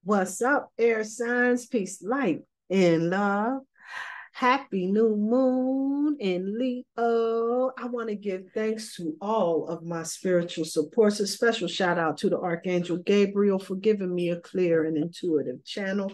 What's up, air signs? Peace, light, and love. Happy new moon in Leo. I want to give thanks to all of my spiritual supports. A special shout out to the Archangel Gabriel for giving me a clear and intuitive channel.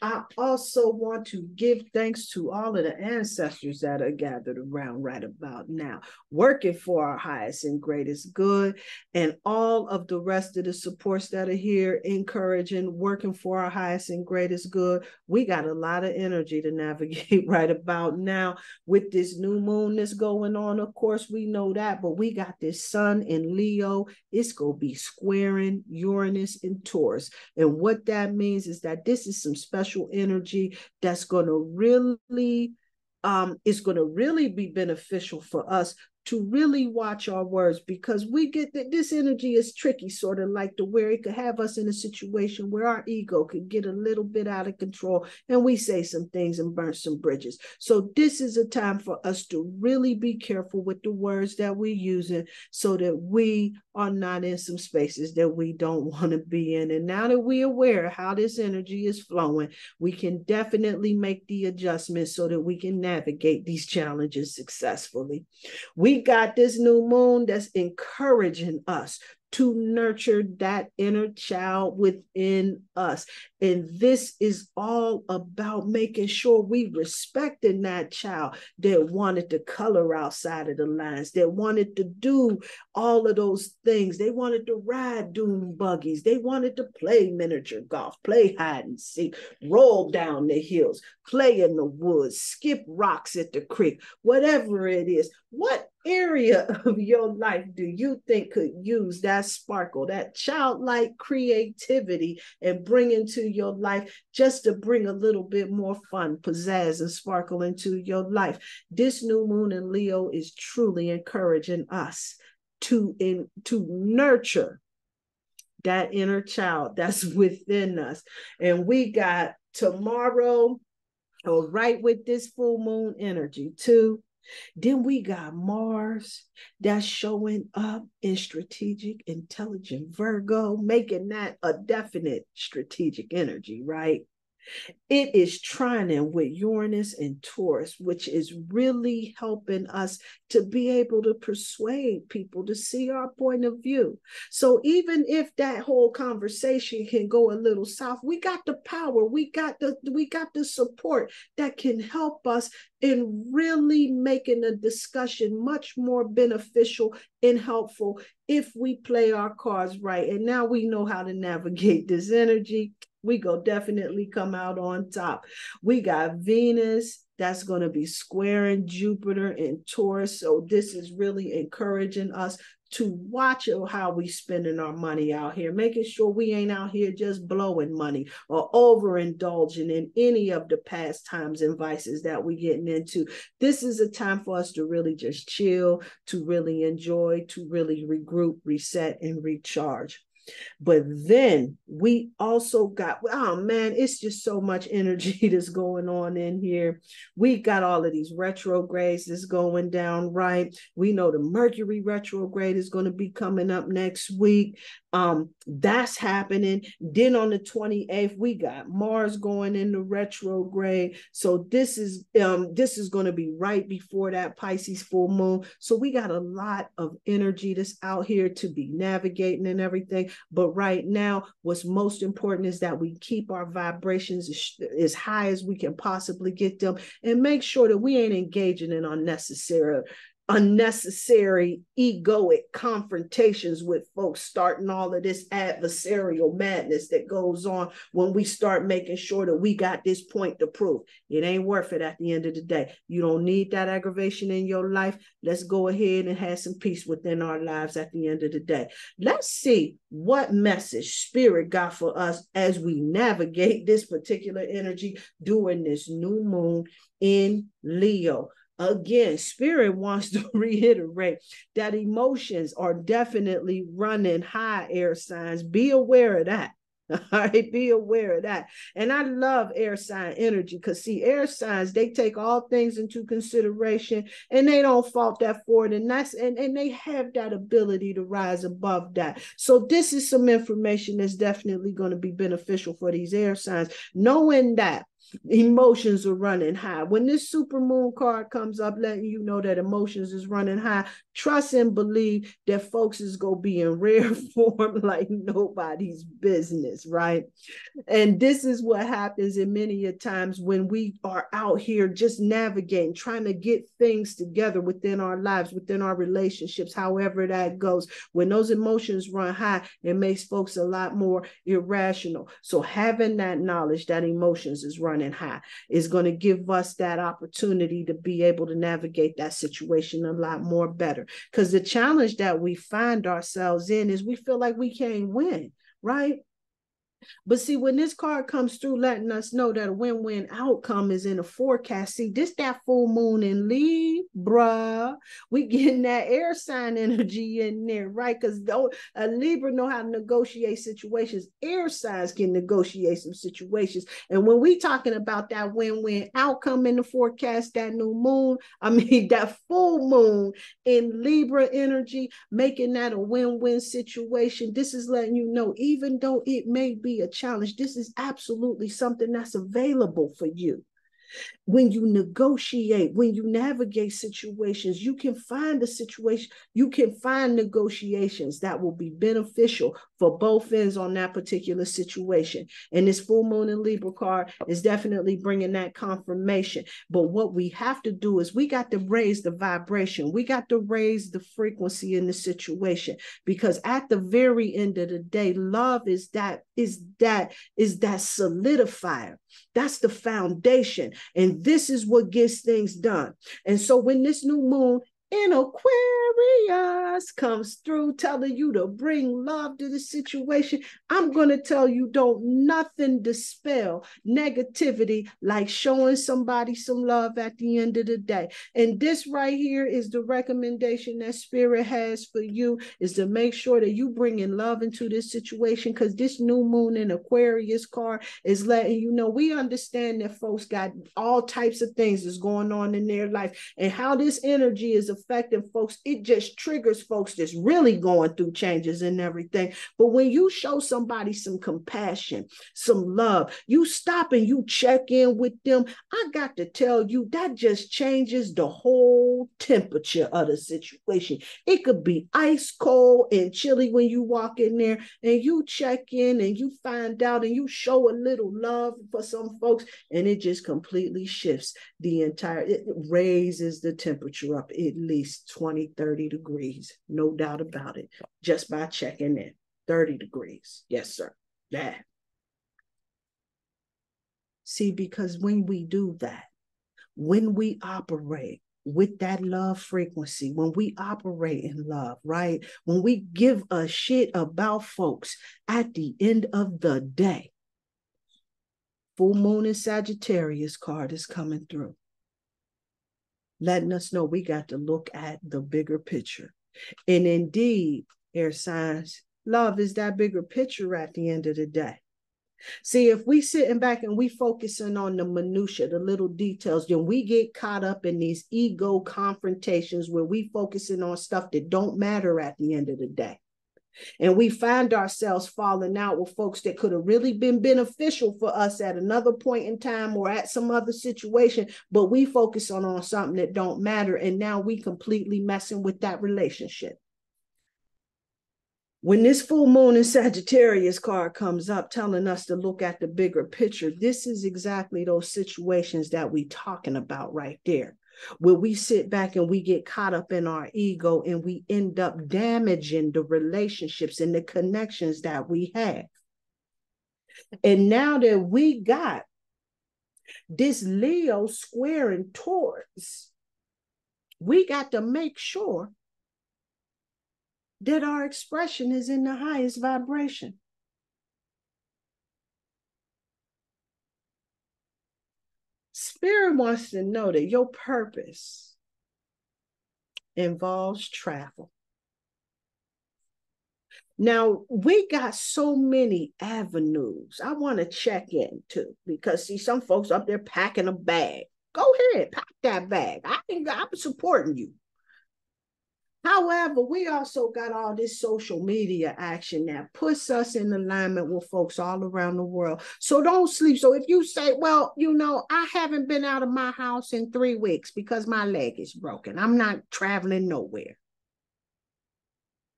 I also want to give thanks to all of the ancestors that are gathered around right about now, working for our highest and greatest good, and all of the rest of the supports that are here, encouraging, working for our highest and greatest good. We got a lot of energy to navigate right about now with this new moon that's going on. Of course, we know that, but we got this sun in Leo. It's going to be squaring Uranus and Taurus. And what that means is that this is some special energy that's going to really is going to really be beneficial for us to really watch our words, because we get that this energy is tricky, sort of like the where it could have us in a situation where our ego could get a little bit out of control and we say some things and burn some bridges. So this is a time for us to really be careful with the words that we're using so that we are not in some spaces that we don't want to be in. And now that we're aware of how this energy is flowing, we can definitely make the adjustments so that we can navigate these challenges successfully. We got this new moon that's encouraging us to nurture that inner child within us. And this is all about making sure we respecting that child that wanted to color outside of the lines, that wanted to do all of those things. They wanted to ride dune buggies. They wanted to play miniature golf, play hide and seek, roll down the hills, play in the woods, skip rocks at the creek, whatever it is. What area of your life do you think could use that sparkle, that childlike creativity, and bring into your life just to bring a little bit more fun, pizzazz, and sparkle into your life? This new moon in Leo is truly encouraging us to nurture that inner child that's within us. And we got tomorrow, right with this full moon energy too. Then we got Mars that's showing up in strategic, intelligent Virgo, making that a definite strategic energy, right? It is trining with Uranus and Taurus, which is really helping us to be able to persuade people to see our point of view. So even if that whole conversation can go a little south, we got the power, we got the support that can help us in really making a discussion much more beneficial and helpful if we play our cards right. And now we know how to navigate this energy. We go definitely come out on top. We got Venus that's going to be squaring Jupiter in Taurus. So this is really encouraging us to watch how we spending our money out here, making sure we ain't out here just blowing money or overindulging in any of the pastimes and vices that we getting into. This is a time for us to really just chill, to really enjoy, to really regroup, reset, and recharge. But then we also got, oh man, it's just so much energy that's going on in here. We got all of these retrogrades that's going down, right? We know the Mercury retrograde is going to be coming up next week. That's happening. Then on the 28th, we got Mars going into retrograde. So this is going to be right before that Pisces full moon. So we got a lot of energy that's out here to be navigating and everything. But right now, what's most important is that we keep our vibrations as high as we can possibly get them, and make sure that we ain't engaging in unnecessary egoic confrontations with folks, starting all of this adversarial madness that goes on when we start making sure that we got this point to prove. It ain't worth it at the end of the day. You don't need that aggravation in your life. Let's go ahead and have some peace within our lives at the end of the day. Let's see what message Spirit got for us as we navigate this particular energy during this new moon in Leo. Again, Spirit wants to reiterate that emotions are definitely running high, air signs. Be aware of that. All right, be aware of that. And I love air sign energy because, see, air signs, they take all things into consideration and they don't fault that forward. And they have that ability to rise above that. So this is some information that's definitely going to be beneficial for these air signs, knowing that emotions are running high. When this super moon card comes up letting you know that emotions is running high, trust and believe that folks is going to be in rare form like nobody's business, right? And this is what happens in many a times when we are out here just navigating, trying to get things together within our lives, within our relationships, however that goes. When those emotions run high, it makes folks a lot more irrational. So having that knowledge that emotions is running high is going to give us that opportunity to be able to navigate that situation a lot more better. Because the challenge that we find ourselves in is we feel like we can't win, right? But see, when this card comes through letting us know that a win-win outcome is in a forecast, see, this that full moon in Libra. We getting that air sign energy in there, right? Because a Libra know how to negotiate situations. Air signs can negotiate some situations. And when we talking about that win-win outcome in the forecast, that new moon, I mean, that full moon in Libra energy, making that a win-win situation, this is letting you know, even though it may be a challenge, this is absolutely something that's available for you. When you negotiate, when you navigate situations, you can find a situation, you can find negotiations that will be beneficial for both ends on that particular situation. And this full moon in Libra card is definitely bringing that confirmation. But what we have to do is we got to raise the vibration. We got to raise the frequency in the situation, because at the very end of the day, love is that solidifier. That's the foundation. And this is what gets things done. And so when this new moon in Aquarius comes through telling you to bring love to the situation, I'm going to tell you, don't nothing dispel negativity like showing somebody some love at the end of the day. And this right here is the recommendation that Spirit has for you, is to make sure that you bring in love into this situation, because this new moon in Aquarius card is letting you know we understand that folks got all types of things that's going on in their life, and how this energy is affecting folks. It just triggers folks that's really going through changes and everything. But when you show somebody some compassion, some love, you stop and you check in with them, I got to tell you, that just changes the whole temperature of the situation. It could be ice cold and chilly when you walk in there and you check in and you find out and you show a little love for some folks, and it just completely shifts the entire, it raises the temperature up at least 20, 30 degrees. No doubt about it. Just by checking in. 30 degrees. Yes, sir. Yeah. See, because when we do that, when we operate with that love frequency, when we operate in love, right? When we give a shit about folks, at the end of the day, full moon in Sagittarius card is coming through, letting us know we got to look at the bigger picture. And indeed, air signs, love is that bigger picture at the end of the day. See, if we sitting back and we focusing on the minutia, the little details, then we get caught up in these ego confrontations where we focusing on stuff that don't matter at the end of the day. And we find ourselves falling out with folks that could have really been beneficial for us at another point in time or at some other situation, but we focus on something that don't matter. And now we completely messing with that relationship. When this full moon in Sagittarius card comes up telling us to look at the bigger picture, this is exactly those situations that we talking about right there, where we sit back and we get caught up in our ego and we end up damaging the relationships and the connections that we have. And now that we got this Leo squaring Taurus, we got to make sure that our expression is in the highest vibration. Spirit wants to know that your purpose involves travel. Now, we got so many avenues. I want to check in too, because see, some folks up there packing a bag. Go ahead, pack that bag. I'm supporting you. However, we also got all this social media action that puts us in alignment with folks all around the world. So don't sleep. So if you say, well, I haven't been out of my house in 3 weeks because my leg is broken, I'm not traveling nowhere.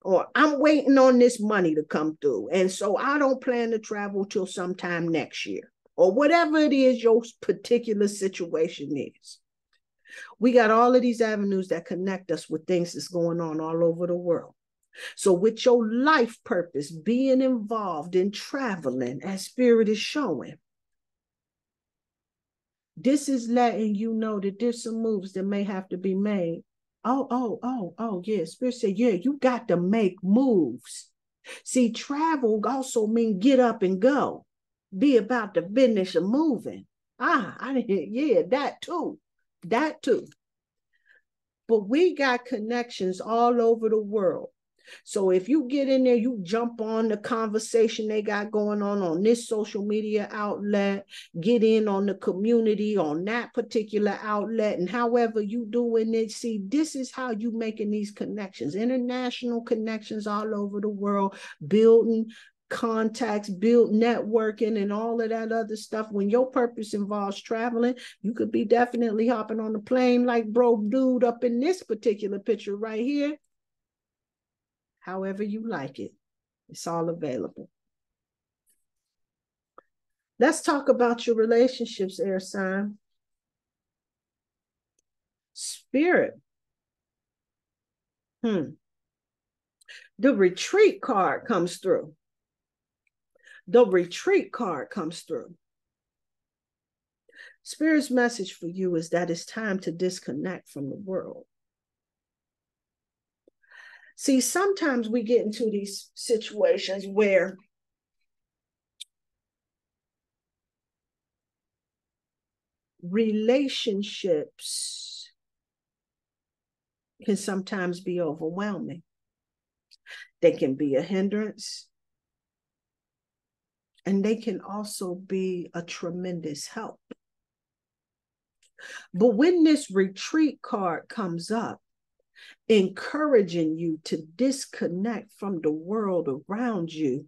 Or I'm waiting on this money to come through. And so I don't plan to travel till sometime next year. Or whatever it is your particular situation is. We got all of these avenues that connect us with things that's going on all over the world. So with your life purpose being involved in traveling, as Spirit is showing, this is letting you know that there's some moves that may have to be made. Yeah. Spirit said, yeah, you got to make moves. See, travel also means get up and go. Be about the business of moving. That too. That too. But we got connections all over the world. So if you get in there, you jump on the conversation they got going on this social media outlet, get in on the community on that particular outlet, and however you doing it, see, this is how you making these connections, international connections all over the world, building contacts, build networking and all of that other stuff. When your purpose involves traveling, you could be definitely hopping on the plane like bro dude up in this particular picture right here. However you like it, it's all available. Let's talk about your relationships, air sign. Spirit. The retreat card comes through. The retreat card comes through. Spirit's message for you is that it's time to disconnect from the world. See, sometimes we get into these situations where relationships can sometimes be overwhelming. They can be a hindrance, and they can also be a tremendous help. But when this retreat card comes up, encouraging you to disconnect from the world around you,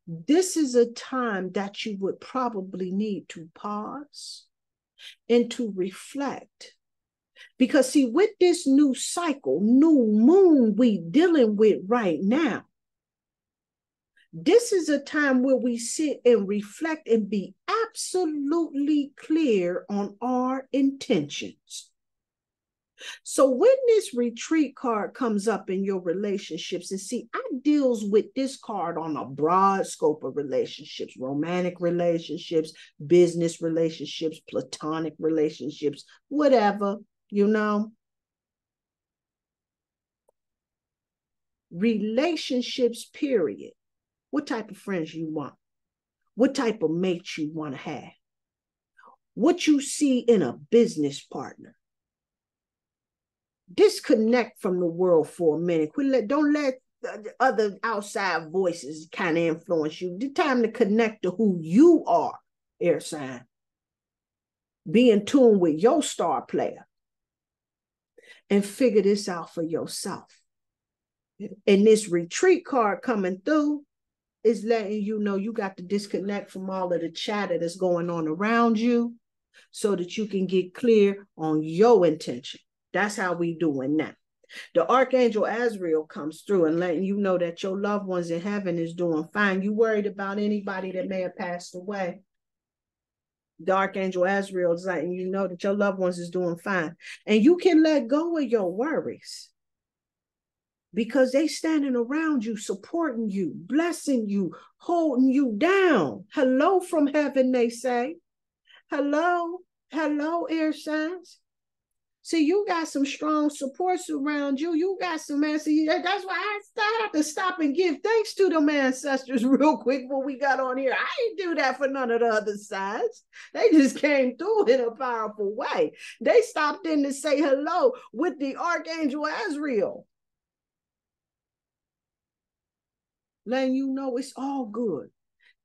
this is a time that you would probably need to pause and to reflect. Because see, with this new cycle, new moon we dealing with right now, this is a time where we sit and reflect and be absolutely clear on our intentions. So when this retreat card comes up in your relationships, and see, I deals with this card on a broad scope of relationships, romantic relationships, business relationships, platonic relationships, whatever, relationships, period. What type of friends you want? What type of mate you want to have? What you see in a business partner? Disconnect from the world for a minute. Don't let other outside voices kind of influence you. It's time to connect to who you are, air sign. Be in tune with your star player and figure this out for yourself. And this retreat card coming through is letting you know you got to disconnect from all of the chatter that's going on around you so that you can get clear on your intention. That's how we doing now. The Archangel Azrael comes through and letting you know that your loved ones in heaven is doing fine. You worried about anybody that may have passed away. The Archangel Azrael is letting you know that your loved ones is doing fine. And you can let go of your worries because they standing around you, supporting you, blessing you, holding you down. Hello from heaven, they say. Hello, air signs. See, you got some strong supports around you. You got some answers. That's why I have to stop and give thanks to them ancestors real quick when we got on here. I didn't do that for none of the other sides. They just came through in a powerful way. They stopped in to say hello with the Archangel Azrael. letting you know it's all good.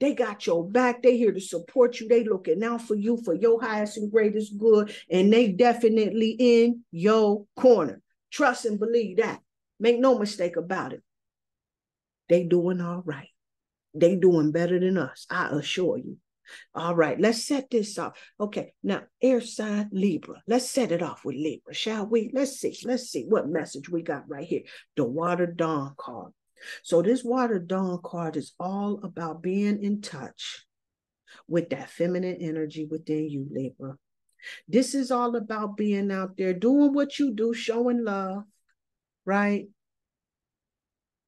They got your back. They here to support you. They looking out for you for your highest and greatest good. And they definitely in your corner. Trust and believe that. Make no mistake about it. They doing all right. They doing better than us, I assure you. All right, let's set this off. Okay, now air sign Libra. Let's set it off with Libra, shall we? Let's see what message we got right here. The Water Dawn card. So this Water Dawn card is all about being in touch with that feminine energy within you, Libra. This is all about being out there, doing what you do, showing love, right?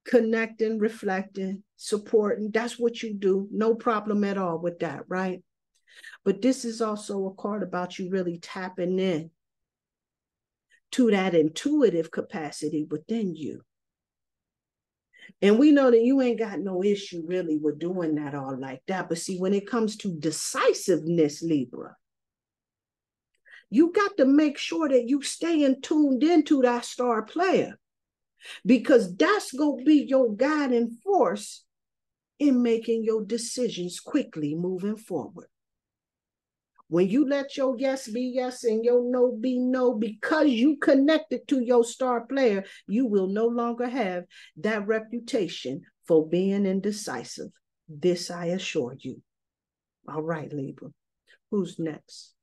Connecting, reflecting, supporting. That's what you do. No problem at all with that, right? But this is also a card about you really tapping in to that intuitive capacity within you. And we know that you ain't got no issue really with doing that all like that. But see, when it comes to decisiveness, Libra, you got to make sure that you staying tuned into that star player, because that's going to be your guiding force in making your decisions quickly moving forward. When you let your yes be yes and your no be no, because you connected to your star player, you will no longer have that reputation for being indecisive. This I assure you. All right, Libra. Who's next?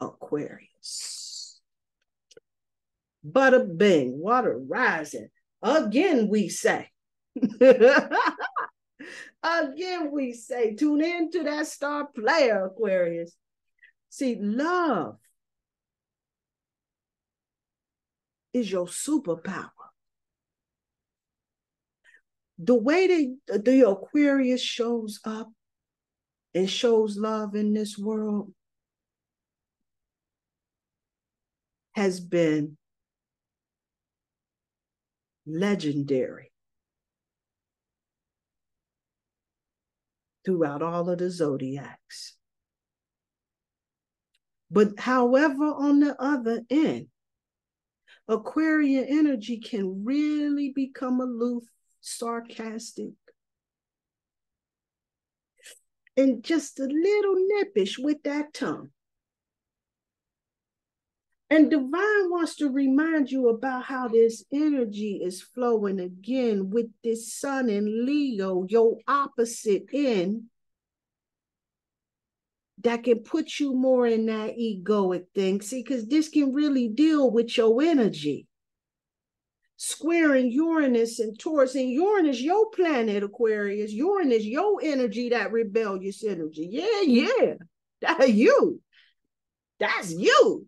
Aquarius. Bada bing, water rising. Again, we say. Again, we say, tune in to that star player, Aquarius. See, love is your superpower. The way the Aquarius shows up and shows love in this world has been legendary throughout all of the zodiacs. But however, on the other end, Aquarian energy can really become aloof, sarcastic, and just a little nippish with that tongue. And Divine wants to remind you about how this energy is flowing again with this Sun in Leo, your opposite end, that can put you more in that egoic thing. See, because this can really deal with your energy. Squaring Uranus and Taurus, and Uranus, your planet, Aquarius. Uranus, your energy, that rebellious energy. Yeah. That's you. That's you.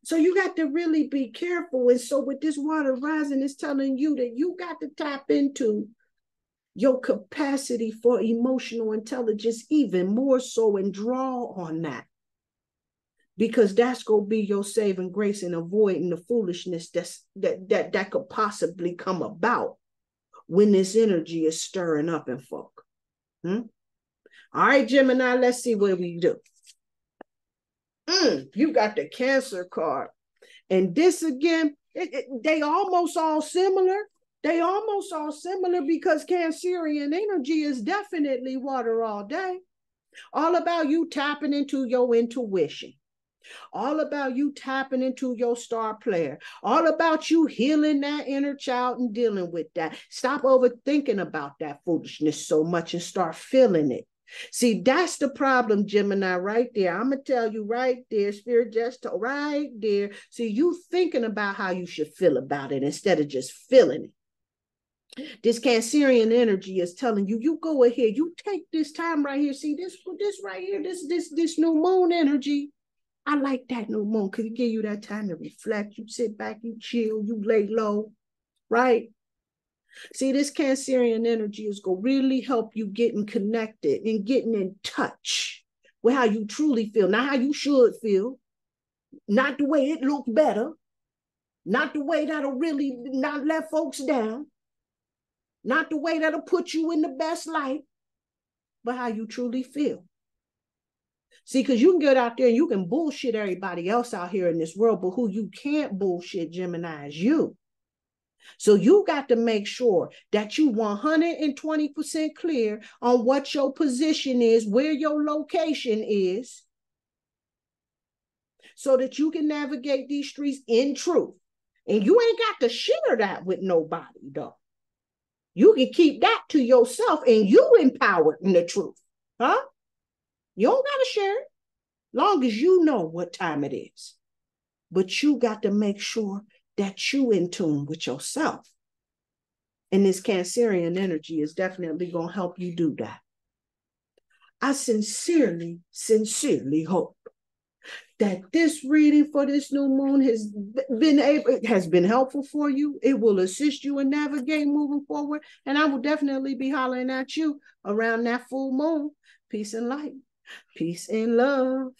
So you got to really be careful. And so with this water rising, it's telling you that you got to tap into your capacity for emotional intelligence even more so, and draw on that, because that's going to be your saving grace in avoiding the foolishness that could possibly come about when this energy is stirring up in folk. All right, Gemini, let's see what we do. You got the Cancer card. And this again, they almost all similar. They almost all similar because Cancerian energy is definitely water all day. All about you tapping into your intuition. All about you tapping into your star player. All about you healing that inner child and dealing with that. Stop overthinking about that foolishness so much and start feeling it. See, that's the problem, Gemini, right there. I'm going to tell you right there, Spirit just right there. See, you thinking about how you should feel about it instead of just feeling it. This Cancerian energy is telling you, you go ahead, you take this time right here. See, this right here, this new moon energy. I like that new moon because it give you that time to reflect. You sit back, you chill, you lay low, right? See, this Cancerian energy is going to really help you getting connected and getting in touch with how you truly feel, not how you should feel, not the way it looks better, not the way that'll really not let folks down, not the way that'll put you in the best light, but how you truly feel. See, because you can get out there and you can bullshit everybody else out here in this world, but who you can't bullshit, Gemini, is you. So you got to make sure that you 120% clear on what your position is, where your location is, so that you can navigate these streets in truth. And you ain't got to share that with nobody, though. You can keep that to yourself and you empowered in the truth. Huh? You don't got to share it, long as you know what time it is. But you got to make sure that you in tune with yourself. And this Cancerian energy is definitely going to help you do that. I sincerely hope that this reading for this new moon has been helpful for you. It will assist you in navigating moving forward. And I will definitely be hollering at you around that full moon. Peace and light. Peace and love.